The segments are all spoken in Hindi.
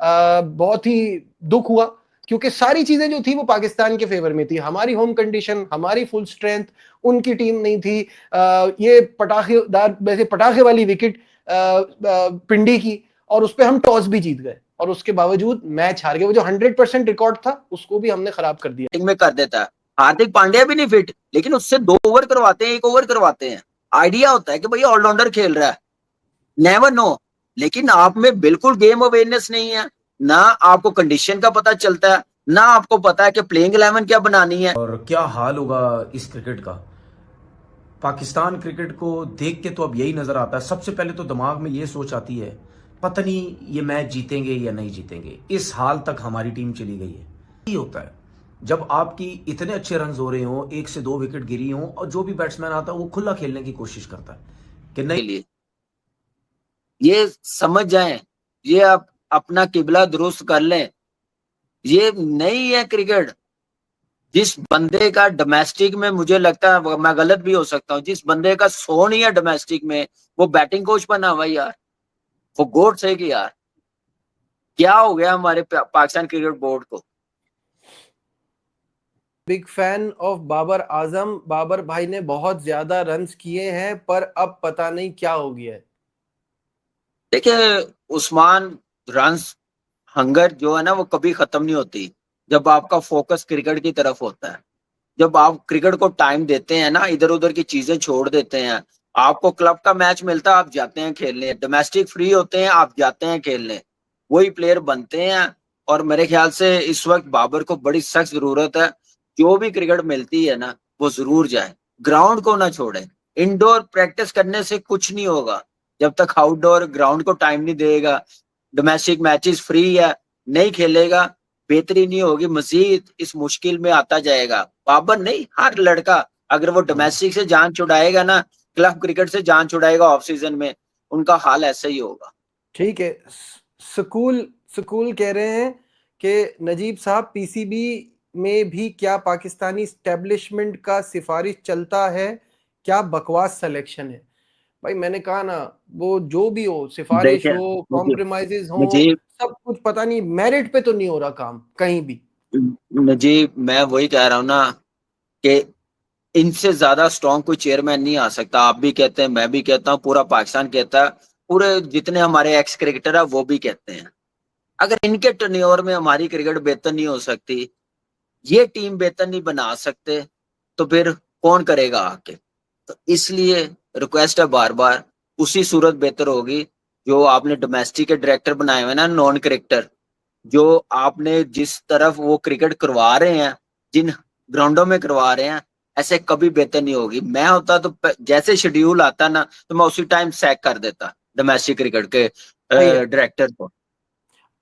बहुत ही दुख हुआ, क्योंकि सारी चीजें जो थी वो पाकिस्तान के फेवर में थी। हमारी होम कंडीशन, हमारी फुल स्ट्रेंथ, उनकी टीम नहीं थी। ये पटाखेदार, वैसे पटाखे वाली विकेट पिंडी की, और उस पर हम टॉस भी जीत गए, और उसके बावजूद मैच हार गए। वो जो 100% रिकॉर्ड था उसको भी हमने खराब कर दिया। में कर देता है। हार्दिक पांड्या भी नहीं फिट, लेकिन उससे 2 ओवर करवाते हैं, 1 ओवर करवाते हैं। आइडिया होता है कि भाई ऑलराउंडर खेल रहा है, नेवर नो। लेकिन आप में बिल्कुल गेम अवेयरनेस नहीं है, ना आपको कंडीशन का पता चलता है, ना आपको पता है कि प्लेइंग 11 क्या बनानी है। और क्या हाल होगा इस क्रिकेट का। पाकिस्तान क्रिकेट को देख के तो अब यही नजर आता है, सबसे पहले तो दिमाग में ये सोच आती है, पता नहीं ये मैच जीतेंगे या नहीं जीतेंगे। इस हाल तक हमारी टीम चली गई है। यही होता है जब आपकी इतने अच्छे रन हो रहे हो, 1 से 2 विकेट गिरी हो, और जो भी बैट्समैन आता है वो खुला खेलने की कोशिश करता है कि नहीं। ये समझ जाएं, ये आप अपना किबला दुरुस्त कर लें। ये नहीं है क्रिकेट। जिस बंदे का डोमेस्टिक में, मुझे लगता है मैं गलत भी हो सकता हूँ, जिस बंदे का 100 नहीं है डोमेस्टिक में, वो बैटिंग कोच बना हुआ यार। वो गॉड से कि यार क्या हो गया हमारे पाकिस्तान क्रिकेट बोर्ड को। Big fan of Babar Azam. Babar भाई ने बहुत ज्यादा रन्स किए हैं, पर अब पता नहीं क्या हो गया है। देखिए उस्मान, रन्स हंगर जो है ना वो कभी खत्म नहीं होती जब आपका फोकस क्रिकेट की तरफ होता है। जब आप क्रिकेट को टाइम देते हैं ना, इधर उधर की चीजें छोड़ देते हैं। आपको क्लब का मैच मिलता है, आप जाते हैं खेलने। डोमेस्टिक फ्री होते हैं, आप जाते हैं खेलने। वही प्लेयर बनते हैं। और मेरे ख्याल से इस वक्त बाबर को बड़ी सख्त जरूरत है, जो भी क्रिकेट मिलती है ना वो जरूर जाए, ग्राउंड को ना छोड़े। इंडोर प्रैक्टिस करने से कुछ नहीं होगा जब तक आउटडोर ग्राउंड को टाइम नहीं देगा। डोमेस्टिक मैचेस फ्री है, नहीं खेलेगा, बेहतरी नहीं होगी, मजीद इस मुश्किल में आता जाएगा। बाबर नहीं, हर लड़का अगर वो डोमेस्टिक से जान छुड़ाएगा ना, क्लब क्रिकेट से जान छुड़ाएगा ऑफ सीजन में, उनका हाल ऐसा ही होगा। ठीक है। स्कूल स्कूल कह रहे हैं कि नजीब साहब, पीसीबी में भी क्या पाकिस्तानी स्टैब्लिशमेंट का सिफारिश चलता है? क्या बकवास सिलेक्शन है। भाई मैंने कहा ना, वो जो भी हो, सिफारिश देखिए हो, कॉम्प्रोमाइजेस हो, नजीब, सब कुछ पता नहीं, मेरिट पे तो नहीं हो रहा काम कहीं भी। नजीब मैं वही कह रहा हूँ ना कि इनसे ज्यादा स्ट्रॉन्ग कोई चेयरमैन नहीं आ सकता। आप भी कहते हैं, मैं भी कहता हूँ, पूरा पाकिस्तान कहता है, पूरे जितने हमारे एक्स क्रिकेटर है वो भी कहते हैं। अगर इनके टर्नओवर में हमारी क्रिकेट बेहतर नहीं हो सकती, ये टीम बेहतर नहीं बना सकते, तो फिर कौन करेगा आके। तो इसलिए रिक्वेस्ट है बार बार, उसी सूरत बेहतर होगी जो आपने डोमेस्टिक के डायरेक्टर बनाए हुए ना, नॉन क्रिकेटर, जो आपने जिस तरफ वो क्रिकेट करवा रहे हैं, जिन ग्राउंडों में करवा रहे हैं, ऐसे कभी बेहतर नहीं होगी। मैं होता तो जैसे शेड्यूल आता ना, तो मैं उसी टाइम सैक कर देता डोमेस्टिक क्रिकेट के डायरेक्टर को।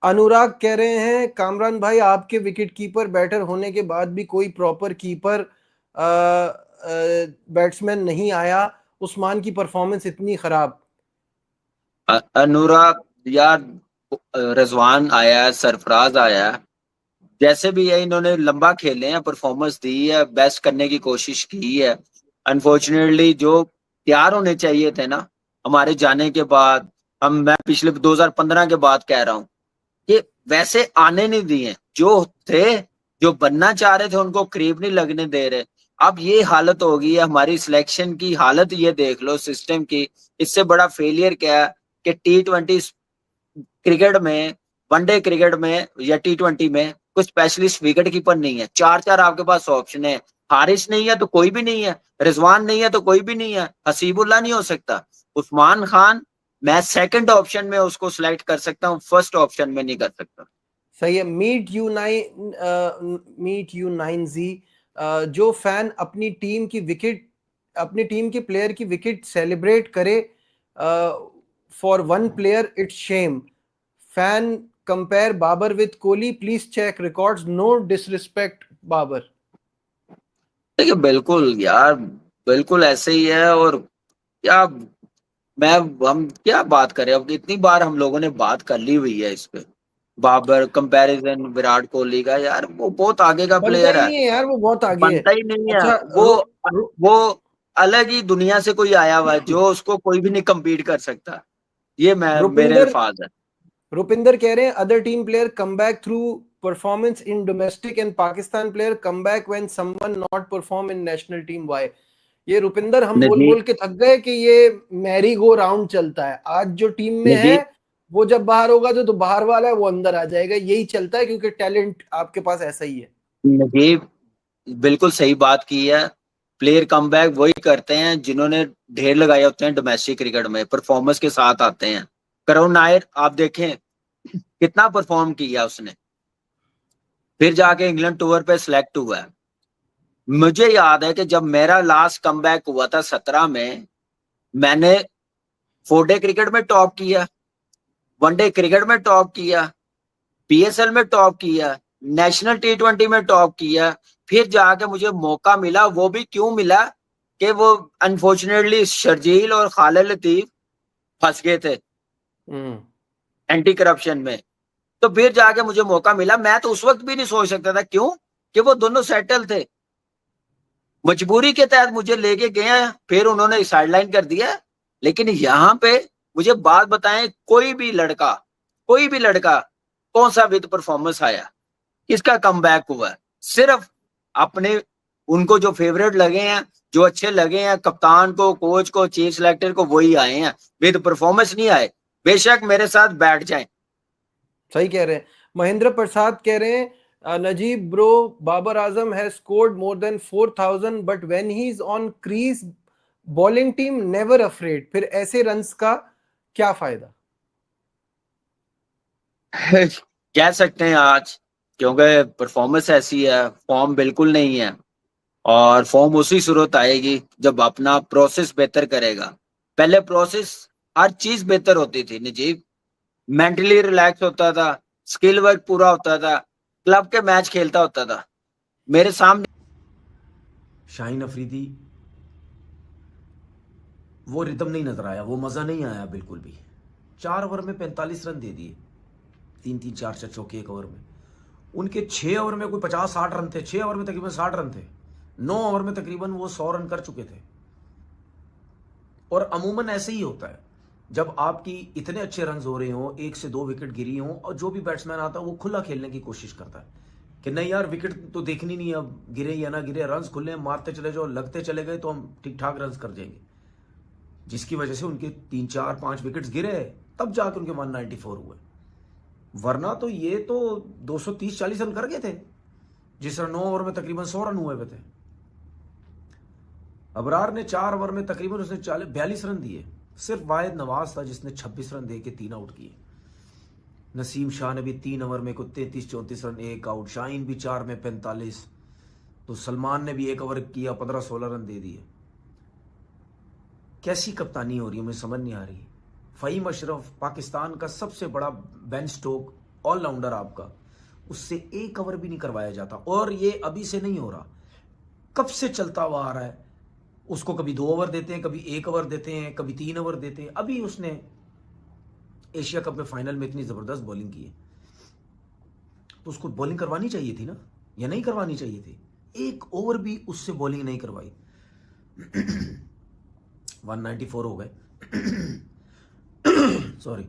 अनुराग कह रहे हैं, कामरान भाई आपके विकेट कीपर बैटर होने के बाद भी कोई प्रॉपर कीपर बैट्समैन नहीं आया, उस्मान की परफॉर्मेंस इतनी खराब। अनुराग यार, रजवान आया है, सरफराज आया है, जैसे भी है इन्होंने लंबा खेले हैं, परफॉर्मेंस दी है, बेस्ट करने की कोशिश की है। अनफॉर्चुनेटली जो तैयार होने चाहिए थे ना हमारे जाने के बाद, मैं पिछले 2015 के बाद कह रहा हूँ, ये वैसे आने नहीं दिए। जो थे, जो बनना चाह रहे थे, उनको करीब नहीं लगने दे रहे। अब ये हालत हो गई है हमारी सिलेक्शन की हालत, ये देख लो सिस्टम की। इससे बड़ा फेलियर क्या है कि T20 क्रिकेट में, वनडे क्रिकेट में या T20 में कोई स्पेशलिस्ट विकेट कीपर नहीं है। 4-4 आपके पास ऑप्शन है। हारिस नहीं है तो कोई भी नहीं है, रिजवान नहीं है तो कोई भी नहीं है, हसीबुल्ला नहीं हो सकता, उस्मान खान मैं सेकंड ऑप्शन में उसको सिलेक्ट कर सकता हूँ, फर्स्ट ऑप्शन में नहीं कर सकता। सही है। मीट यू 9Z, जो फैन अपनी टीम की विकेट, अपनी टीम के प्लेयर की विकेट सेलिब्रेट करे for one player, it's shame. Fan compare Babar with Kohli, please check records, no disrespect Babar. देखिए बिल्कुल यार, बिल्कुल ऐसे ही है। और क्या, मैं हम क्या बात करें, अब इतनी बार हम लोगों ने बात कर ली हुई है इस पे। बाबर कंपैरिजन विराट कोहली का, यार वो बहुत आगे का बनता प्लेयर ही है, नहीं है यार, वो बहुत आगे है। बनता ही नहीं है अच्छा, वो। वो अलग ही दुनिया से कोई आया हुआ है जो उसको कोई भी नहीं कम्पीट कर सकता। ये मैं मेरे रुपिंदर अल्फाज है। रुपिंदर कह रहे हैं other team player come back through performance in domestic and Pakistan player come back when someone not perform in national team, why? ये रुपिंदर हम बोल बोल के थक गए कि ये मैरी गो राउंड चलता है। आज जो टीम में है वो जब बाहर होगा तो बाहर वाला है वो अंदर आ जाएगा, यही चलता है क्योंकि टैलेंट आपके पास ऐसा ही है। नजीब बिल्कुल सही बात की है। प्लेयर कम बैक वही करते हैं जिन्होंने ढेर लगाए होते हैं डोमेस्टिक क्रिकेट में, परफॉर्मेंस के साथ आते हैं। करुण नायर आप देखें कितना परफॉर्म किया उसने, फिर जाके इंग्लैंड टूर पे सिलेक्ट हुआ है। मुझे याद है कि जब मेरा लास्ट कमबैक हुआ था 17 में, मैंने 4 डे क्रिकेट में टॉप किया, 1 डे क्रिकेट में टॉप किया, पीएसएल में टॉप किया, नेशनल T20 में टॉप किया। फिर जाके मुझे मौका मिला, वो भी क्यों मिला कि वो अनफॉर्चुनेटली शर्जील और खालिद लतीफ फंस गए थे एंटी करप्शन में, तो फिर जाके मुझे मौका मिला। मैं तो उस वक्त भी नहीं सोच सकता था, क्यों कि वो दोनों सेटल थे। मजबूरी के तहत मुझे लेके गए, फिर उन्होंने साइडलाइन कर दिया। लेकिन यहाँ पे मुझे बात बताएं, कोई भी लड़का कौन सा विद परफॉर्मेंस आया, किसका कमबैक हुआ? सिर्फ अपने उनको जो फेवरेट लगे हैं, जो अच्छे लगे हैं, कप्तान को, कोच को, चीफ सिलेक्टर को, वही आए हैं, विद परफॉर्मेंस नहीं आए। बेशक मेरे साथ बैठ जाएं। सही कह रहे हैं। महेंद्र प्रसाद कह रहे हैं Najib bro, Babar Azam has scored more than 4,000 but when he's on crease bowling team never afraid, फिर ऐसे रन्स का क्या फायदा? कह सकते हैं आज, क्योंकि परफॉर्मेंस ऐसी है, फॉर्म बिल्कुल नहीं है, और फॉर्म उसी सूरत आएगी जब अपना प्रोसेस बेहतर करेगा। पहले प्रोसेस हर चीज बेहतर होती थी नजीब, मेंटली रिलैक्स होता था, स्किल वर्क पूरा होता था, क्लब के मैच खेलता होता था मेरे सामने। शाहीन अफरीदी वो रिदम नहीं नजर आया, वो मजा नहीं आया बिल्कुल भी। 4 ओवर में 45 रन दे दिए, 3-3 4-4 चौके 1 ओवर में। उनके 6 ओवर में कोई 50-60 रन थे, 6 ओवर में तकरीबन 60 रन थे, 9 ओवर में तकरीबन वो 100 रन कर चुके थे। और अमूमन ऐसे ही होता है, जब आपकी इतने अच्छे रन हो रहे हो, 1 से 2 विकेट गिरी हो, और जो भी बैट्समैन आता है वो खुला खेलने की कोशिश करता है कि नहीं यार विकेट तो देखनी नहीं, अब गिरे या ना गिरे, रन खुले मारते चले जाओ, लगते चले गए तो हम ठीक ठाक रन कर जाएंगे। जिसकी वजह से उनके 3 4 5 विकेट्स गिरे, तब जाके उनके 194 हुए। वरना तो ये तो 230-40 रन कर गए थे, जिस तरह 9 ओवर में तकरीबन 100 रन हुए थे। अबरार ने 4 ओवर में तकरीबन उसने 42 रन दिए। सिर्फ वाहिद नवाज था जिसने 26 रन दे के 3 आउट किए। नसीम शाह ने भी 3 ओवर में को 33-34 रन, 1 आउट। शाहीन भी 4 में 45। तो सलमान ने भी 1 ओवर किया, 15-16 रन दे दिए। कैसी कप्तानी हो रही है, मुझे समझ नहीं आ रही। फ़हीम अशरफ पाकिस्तान का सबसे बड़ा बेन स्टोक ऑलराउंडर आपका, उससे 1 ओवर भी नहीं करवाया जाता। और ये अभी से नहीं हो रहा, कब से चलता हुआ आ रहा है। उसको कभी 2 ओवर देते हैं, कभी 1 ओवर देते हैं, कभी 3 ओवर देते हैं। अभी उसने एशिया कप में फाइनल में इतनी जबरदस्त बॉलिंग की है, तो उसको बॉलिंग करवानी चाहिए थी ना, या नहीं करवानी चाहिए थी? 1 ओवर भी उससे बॉलिंग नहीं करवाई। 194 हो गए। सॉरी।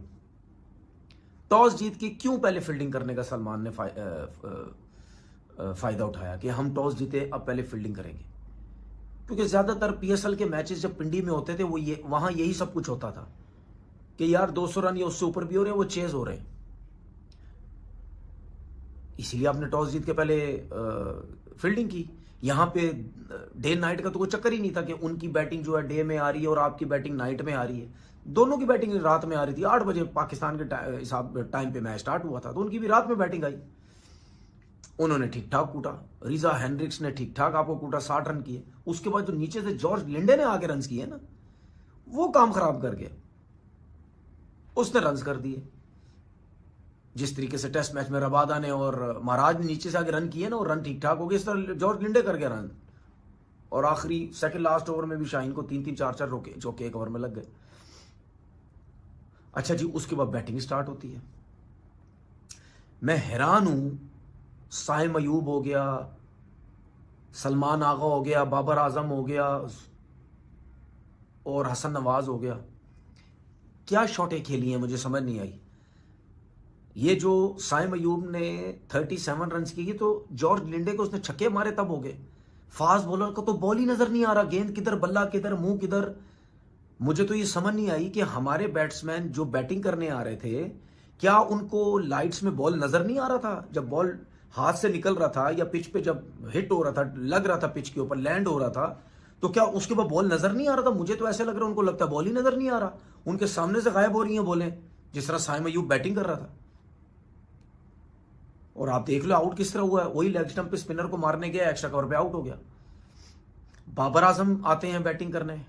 टॉस जीत के क्यों पहले फील्डिंग करने का सलमान ने फायदा उठाया कि हम टॉस जीते, अब पहले फील्डिंग करेंगे? क्योंकि ज्यादातर पीएसएल के मैचेस जब पिंडी में होते थे, वो वहां यही सब कुछ होता था कि यार 200 रन या उससे ऊपर भी हो रहे हैं, वो चेज हो रहे हैं। इसीलिए आपने टॉस जीत के पहले फील्डिंग की। यहां पे डे नाइट का तो कोई चक्कर ही नहीं था कि उनकी बैटिंग जो है डे में आ रही है और आपकी बैटिंग नाइट में आ रही है। दोनों की बैटिंग रात में आ रही थी। 8 बजे पाकिस्तान के हिसाब टाइम पे मैच स्टार्ट हुआ था, तो उनकी भी रात में बैटिंग आई। उन्होंने ठीक ठाक कूटा। रिजा हेनरिक्स ने ठीक ठाक आपको कूटा, 60 रन किए। उसके बाद जो नीचे से जॉर्ज लिंडे ने आके रन किए ना, वो काम खराब कर गया। उसने रन कर दिए। जिस तरीके से टेस्ट मैच में रबादा ने और महाराज ने नीचे से आके रन किए ना, और रन ठीक ठाक हो गए, इस तरह जॉर्ज लिंडे कर गया रन। और आखिरी सेकंड लास्ट ओवर में भी शाहीन को 3-3 4-4 रोके, जो कि 1 ओवर में लग गए। अच्छा जी, उसके बाद बैटिंग स्टार्ट होती है। मैं हैरान हूं, साहिम अयूब हो गया, सलमान आगा हो गया, बाबर आजम हो गया और हसन नवाज हो गया, क्या शॉटें खेली हैं मुझे समझ नहीं आई। ये जो साइम अयूब ने 37 रन की तो जॉर्ज लिंडे को उसने छक्के मारे तब हो गए। फास्ट बॉलर को तो बॉल ही नजर नहीं आ रहा, गेंद किधर, बल्ला किधर, मुंह किधर। मुझे तो ये समझ नहीं आई कि हमारे बैट्समैन जो बैटिंग करने आ रहे थे, क्या उनको लाइट्स में बॉल नजर नहीं आ रहा था? जब बॉल हाथ से निकल रहा था या पिच पे जब हिट हो रहा था, लग रहा था पिच के ऊपर, लैंड हो रहा था, तो क्या उसके बाद बॉल नजर नहीं आ रहा था? मुझे तो ऐसे लग रहा है उनको लगता है बॉल ही नजर नहीं आ रहा, उनके सामने से गायब हो रही हैं बॉलें, जिस तरह साइम अयूब बैटिंग कर रहा था। और आप देख लो आउट किस तरह हुआ है, वही लेग स्टंप पे स्पिनर को मारने गया, एक्स्ट्रा कवर पे आउट हो गया। बाबर आजम आते हैं बैटिंग करने।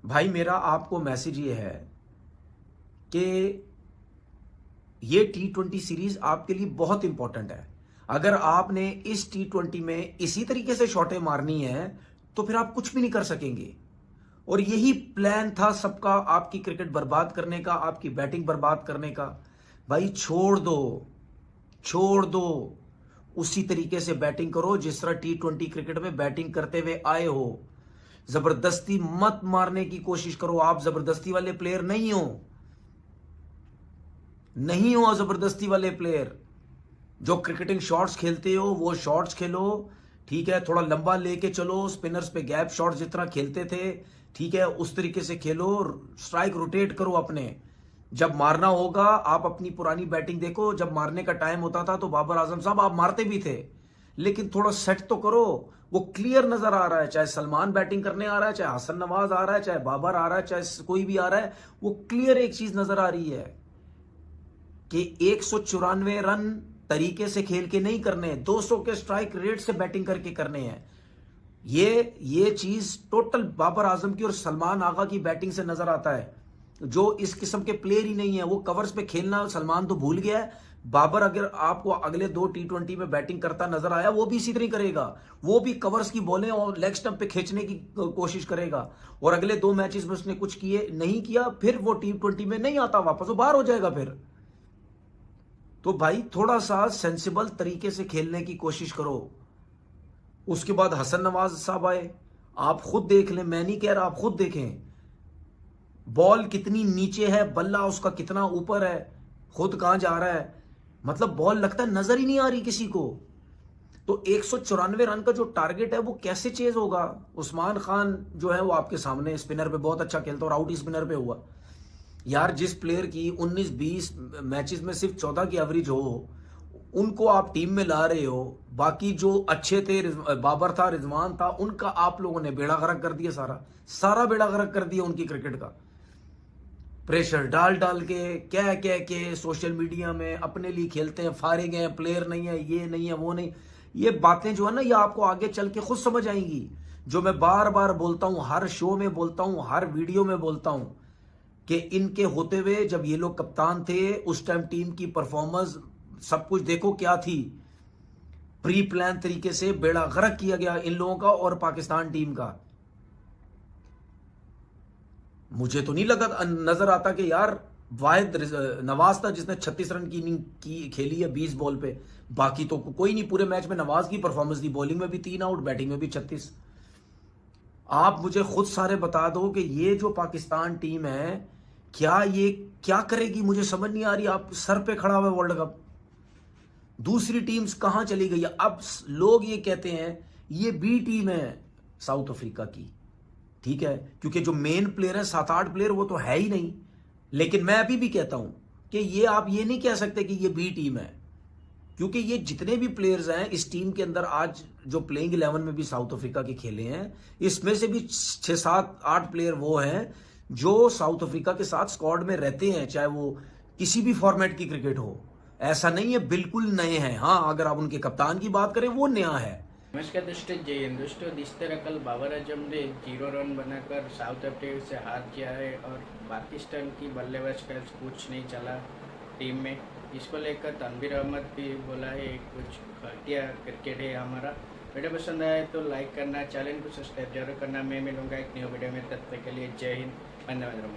भाई मेरा आपको मैसेज ये है कि ये T20 सीरीज आपके लिए बहुत इंपॉर्टेंट है। अगर आपने इस T20 में इसी तरीके से शॉटें मारनी है तो फिर आप कुछ भी नहीं कर सकेंगे। और यही प्लान था सबका, आपकी क्रिकेट बर्बाद करने का, आपकी बैटिंग बर्बाद करने का। भाई छोड़ दो, उसी तरीके से बैटिंग करो जिस तरह T20 क्रिकेट में बैटिंग करते हुए आए हो। जबरदस्ती मत मारने की कोशिश करो, आप जबरदस्ती वाले प्लेयर नहीं हो जबरदस्ती वाले प्लेयर। जो क्रिकेटिंग शॉट्स खेलते हो वो शॉट्स खेलो, ठीक है, थोड़ा लंबा लेके चलो, स्पिनर्स पे गैप शॉट्स जितना खेलते थे, ठीक है, उस तरीके से खेलो, स्ट्राइक रोटेट करो अपने। जब मारना होगा आप अपनी पुरानी बैटिंग देखो, जब मारने का टाइम होता था तो बाबर आजम साहब आप मारते भी थे, लेकिन थोड़ा सेट तो करो। वो क्लियर नजर आ रहा है, चाहे सलमान बैटिंग करने आ रहा है, चाहे हसन नवाज आ रहा है, चाहे बाबर आ रहा है, चाहे कोई भी आ रहा है, वो क्लियर एक चीज नजर आ रही है कि 194 रन तरीके से खेल के नहीं करने, 200 के स्ट्राइक रेट से बैटिंग करके करने हैं। ये चीज टोटल बाबर आजम की और सलमान आगा की बैटिंग से नजर आता है, जो इस किस्म के प्लेयर ही नहीं है। वो कवर्स पे खेलना सलमान तो भूल गया है। बाबर अगर आपको अगले 2 T20 में बैटिंग करता नजर आया, वो भी इसी तरह करेगा, वो भी कवर्स की बॉलें और लेग स्टंप पे खींचने की कोशिश करेगा। और अगले 2 मैचेस में उसने कुछ नहीं किया, फिर वो T20 में नहीं आता वापस, वो बाहर हो जाएगा फिर। तो भाई थोड़ा सा सेंसिबल तरीके से खेलने की कोशिश करो। उसके बाद हसन नवाज साहब आए, आप खुद देख लें, मैं नहीं कह रहा, आप खुद देखें बॉल कितनी नीचे है, बल्ला उसका कितना ऊपर है, खुद कहां जा रहा है, मतलब बॉल लगता है नजर ही नहीं आ रही किसी को। तो 194 रन का जो टारगेट है वो कैसे चेज होगा? उस्मान खान जो है वो आपके सामने स्पिनर पे बहुत अच्छा खेलता और आउट ही स्पिनर पे हुआ। यार जिस प्लेयर की 19-20 मैचेस में सिर्फ 14 की एवरेज हो, उनको आप टीम में ला रहे हो। बाकी जो अच्छे थे, बाबर था, रिजवान था, उनका आप लोगों ने बेड़ा गर्क कर दिया, सारा बेड़ा गर्क कर दिया उनकी क्रिकेट का। प्रेशर डाल के कह के सोशल मीडिया में अपने लिए खेलते हैं, फारिग हैं, प्लेयर नहीं है, ये नहीं है, वो नहीं। ये बातें जो है ना, ये आपको आगे चल के खुद समझ आएंगी। जो मैं बार बार बोलता हूं, हर शो में बोलता हूं, हर वीडियो में बोलता हूं कि इनके होते हुए जब ये लोग कप्तान थे, उस टाइम टीम की परफॉर्मेंस सब कुछ देखो क्या थी। प्री प्लान तरीके से बेड़ा गर्क किया गया इन लोगों का और पाकिस्तान टीम का। मुझे तो नहीं लगा, नजर आता कि यार वाहिद नवाज था जिसने 36 रन की इनिंग की खेली है 20 बॉल पे। बाकी तो कोई नहीं पूरे मैच में नवाज की परफॉर्मेंस थी, बॉलिंग में भी 3 आउट, बैटिंग में भी 36। आप मुझे खुद सारे बता दो कि ये जो पाकिस्तान टीम है, क्या ये क्या करेगी? मुझे समझ नहीं आ रही। आप सर पे खड़ा हुआ वर्ल्ड कप, दूसरी टीम्स कहां चली गई? अब लोग ये कहते हैं ये बी टीम है साउथ अफ्रीका की, ठीक है, क्योंकि जो मेन प्लेयर है 7-8 प्लेयर वो तो है ही नहीं। लेकिन मैं अभी भी कहता हूं कि ये आप ये नहीं कह सकते कि ये बी टीम है, क्योंकि ये जितने भी प्लेयर्स हैं इस टीम के अंदर, आज जो प्लेइंग 11 में भी साउथ अफ्रीका के खेले हैं, इसमें से भी 6-7-8 प्लेयर वो हैं जो साउथ अफ्रीका के साथ स्क्वाड में रहते हैं, चाहे वो किसी भी फॉर्मेट की क्रिकेट हो। ऐसा नहीं है बिल्कुल नए हैं। हाँ, अगर आप उनके कप्तान की बात करें वो नया है। नमस्कार दोस्तों, जय हिंद दोस्तों। जिस तरह कल बाबर आजम ने 0 रन बनाकर साउथ अफ्रीका से हार किया है और पाकिस्तान की बल्लेबाज का कुछ नहीं चला टीम में, इसको लेकर तनवीर अहमद भी बोला है कुछ घटिया क्रिकेट है हमारा। वीडियो पसंद आए तो लाइक करना, चैनल को सब्सक्राइब जरूर करना। मैं मिलूंगा एक न्यू वीडियो में, तब तक के लिए जय हिंद, वंदे मातरम।